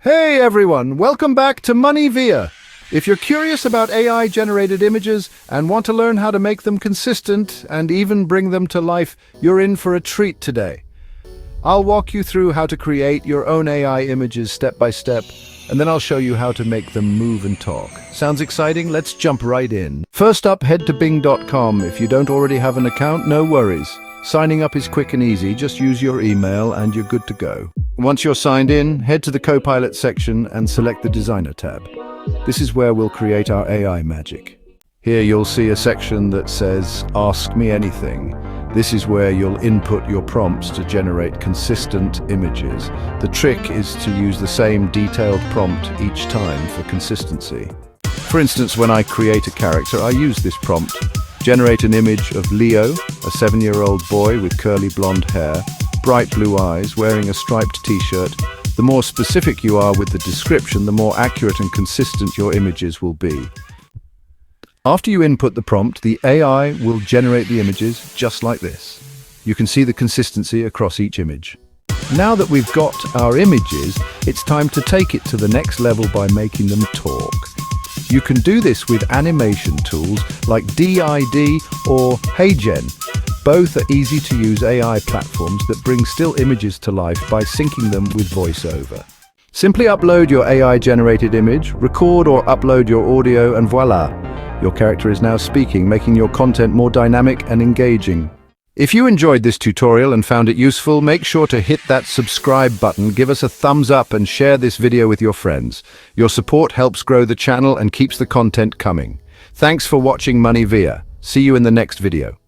Hey everyone, welcome back to Money Via. If you're curious about AI-generated images and want to learn how to make them consistent and even bring them to life, you're in for a treat today. I'll walk you through how to create your own AI images step by step, and then I'll show you how to make them move and talk. Sounds exciting? Let's jump right in. First up, head to bing.com. If you don't already have an account, no worries. Signing up is quick and easy. Just use your email and you're good to go. Once you're signed in, head to the Copilot section and select the Designer tab. This is where we'll create our AI magic. Here you'll see a section that says, Ask Me Anything. This is where you'll input your prompts to generate consistent images. The trick is to use the same detailed prompt each time for consistency. For instance, when I create a character, I use this prompt. Generate an image of Leo, a 7-year-old boy with curly blonde hair, bright blue eyes, wearing a striped t-shirt. The more specific you are with the description, the more accurate and consistent your images will be. After you input the prompt, the AI will generate the images just like this. You can see the consistency across each image. Now that we've got our images, it's time to take it to the next level by making them talk. You can do this with animation tools like DID or HeyGen. Both are easy-to-use AI platforms that bring still images to life by syncing them with voiceover. Simply upload your AI-generated image, record or upload your audio, and voila! Your character is now speaking, making your content more dynamic and engaging. If you enjoyed this tutorial and found it useful, make sure to hit that subscribe button, give us a thumbs up and share this video with your friends. Your support helps grow the channel and keeps the content coming. Thanks for watching Money Via. See you in the next video.